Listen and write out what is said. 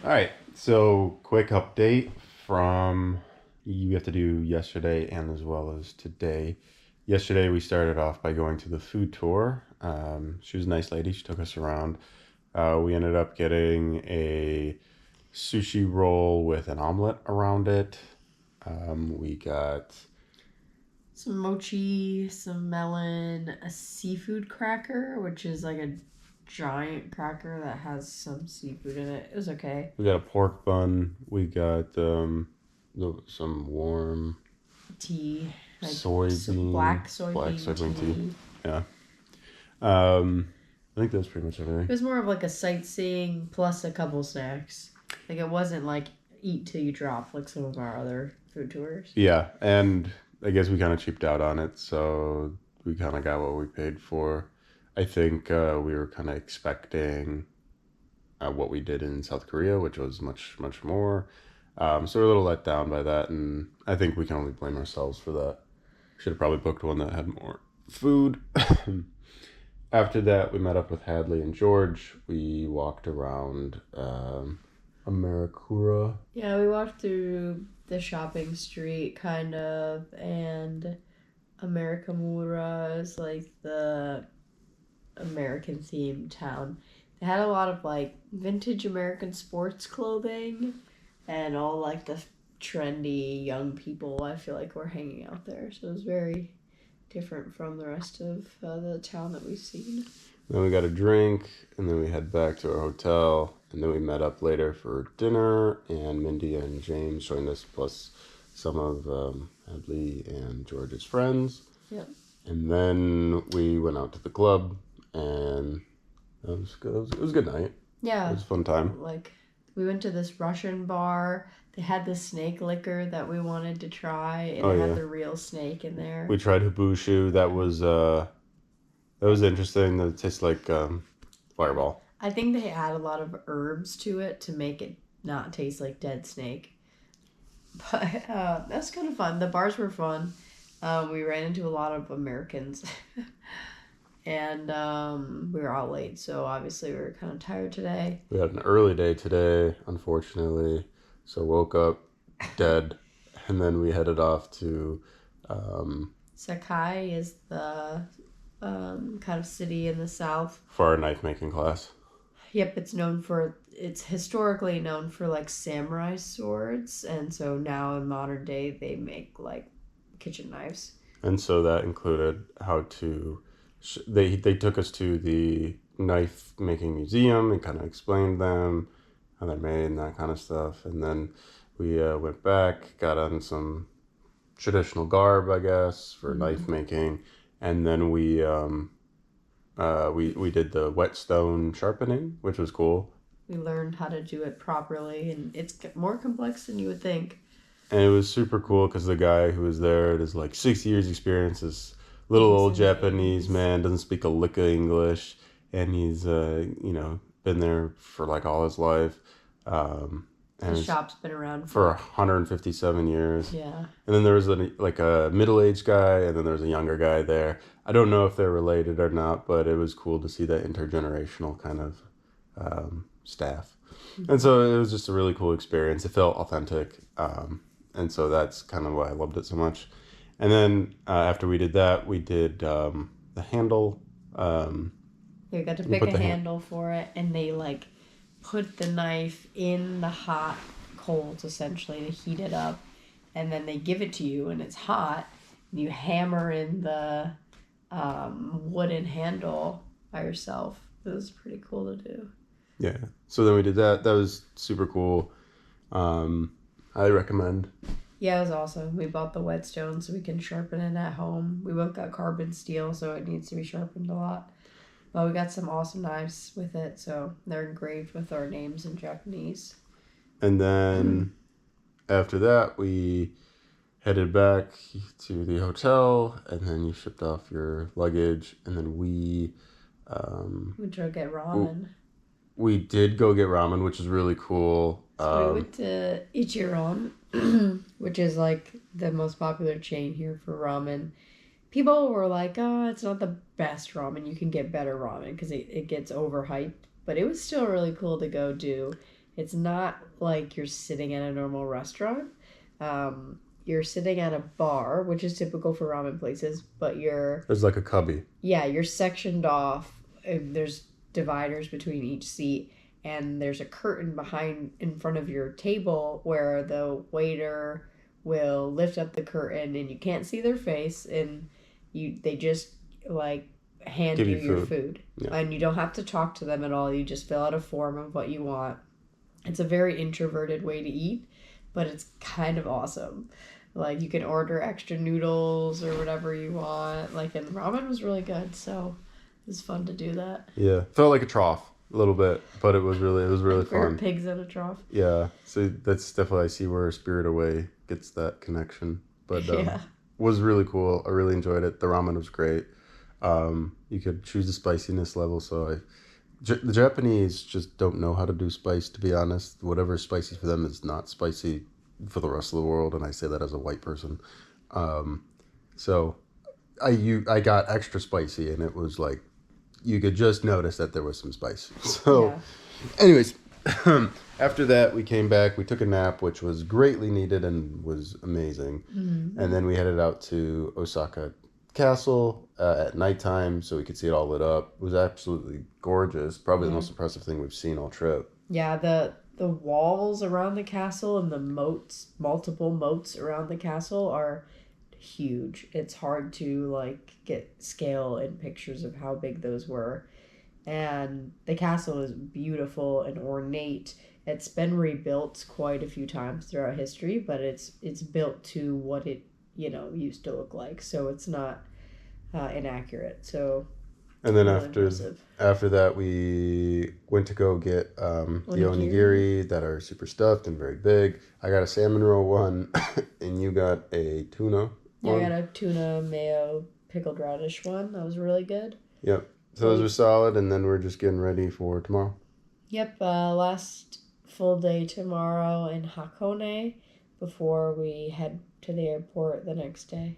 All right, so quick update from you have to do yesterday and as well as today. Yesterday we started off by going to the food tour. She was a nice lady. She took us around. We ended up getting a sushi roll with an omelet around it. We got Some mochi, some melon, a seafood cracker, which is like a giant cracker that has some seafood in it. It was okay. we got a pork bun. We got some warm Tea, like soybean black black soybean soybean tea. tea. Yeah. I think that's pretty much everything. It was more of like a sightseeing plus a couple snacks. Like it wasn't like eat till you drop like some of our other food tours. Yeah, and I guess we kind of cheaped out on it, so we kind of got what we paid for. I think we were kind of expecting what we did in South Korea, which was much, much more. So we're a little let down by that, and I think we can only blame ourselves for that. Should have probably booked one that had more food. After that, we met up with Hadley and George. We walked around Americura. Yeah, we walked through the shopping street kind of, and Americamura is like the American themed town. They had a lot of like vintage American sports clothing and all like the trendy young people I feel like were hanging out there. So it was very different from the rest of the town that we've seen. Then we got a drink, and then we head back to our hotel, and then we met up later for dinner, and Mindy and James joined us, plus some of Hadley and George's friends. Yep. And then we went out to the club, and it was good. It was a good night. Yeah. It was a fun time. Like, we went to this Russian bar. They had the snake liquor that we wanted to try, and it had the real snake in there. We tried Hibushu. That was interesting. That tastes like Fireball. I think they add a lot of herbs to it to make it not taste like dead snake. But that's kind of fun. The bars were fun. We ran into a lot of Americans. And we were all late, so obviously we were kind of tired today. We had an early day today, unfortunately. So woke up dead, and then we headed off to... Sakai is the kind of city in the south. For our knife making class. Yep, it's historically known for like samurai swords, and so now in modern day they make like kitchen knives. And so that included how to... They took us to the knife making museum and kind of explained them, how they're made and that kind of stuff. And then we went back, got on some traditional garb, I guess, for knife making. And then we did the whetstone sharpening, which was cool. We learned how to do it properly, and it's more complex than you would think. And it was super cool because the guy who was there, it is like 60 years experience, this little old Japanese man, doesn't speak a lick of English, and he's been there for like all his life. And the shop's been around for 157 years. Yeah. And then there was a middle-aged guy, and then there was a younger guy there. I don't know if they're related or not, but it was cool to see that intergenerational kind of staff. Mm-hmm. And so it was just a really cool experience. It felt authentic. And so that's kind of why I loved it so much. And then after we did that, we did the handle. We got to pick a handle for it, and they like put the knife in the hot coals essentially to heat it up, and then they give it to you, and it's hot, and you hammer in the wooden handle by yourself. It was pretty cool to do. Yeah. So then we did that. That was super cool. I recommend. Yeah, it was awesome. We bought the whetstone so we can sharpen it at home. We both got carbon steel, so it needs to be sharpened a lot. Well, we got some awesome knives with it, so they're engraved with our names in Japanese. And then after that, we headed back to the hotel, and then you shipped off your luggage, and then we went to get ramen. We did go get ramen, which is really cool. So we went to Ichiran, which is like the most popular chain here for ramen. People were like, oh, it's not the best ramen. You can get better ramen because it gets overhyped. But it was still really cool to go do. It's not like you're sitting at a normal restaurant. You're sitting at a bar, which is typical for ramen places, but There's like a cubby. you're sectioned off. And there's dividers between each seat, and there's a curtain behind in front of your table where the waiter will lift up the curtain, and you can't see their face, and they just like hand Give you you your food. food, Yeah. and you don't have to talk to them at all. You just fill out a form of what you want. It's a very introverted way to eat, but it's kind of awesome. Like you can order extra noodles or whatever you want. Like, and ramen was really good, so it was fun to do that. Yeah. Felt like a trough a little bit, but it was really For fun. pigs in a trough. Yeah. So that's definitely, I see where Spirit Away gets that connection. But Yeah. was really cool. I really enjoyed it. The ramen was great. You could choose the spiciness level. So the Japanese just don't know how to do spice, to be honest. Whatever is spicy for them is not spicy for the rest of the world, and I say that as a white person. So I got extra spicy, and it was like you could just notice that there was some spice. So, Yeah. anyways, after that we came back. We took a nap, which was greatly needed and was amazing. Mm-hmm. And then we headed out to Osaka Castle at nighttime, so we could see it all lit up. It was absolutely gorgeous. Probably the most impressive thing we've seen all trip. Yeah, the walls around the castle and the moats, multiple moats around the castle are huge. It's hard to like get scale in pictures of how big those were. And the castle is beautiful and ornate. It's been rebuilt quite a few times throughout history, but it's built to what it used to look like, so it's not inaccurate. So And then really impressive. after that, we went to go get the onigiri that are super stuffed and very big. I got a salmon roll one, and you got a tuna Yeah, I one. got a tuna mayo pickled radish one. That was really good. Yep. So those were solid, and then we're just getting ready for tomorrow. Yep, last full day tomorrow in Hakone before we head to the airport the next day.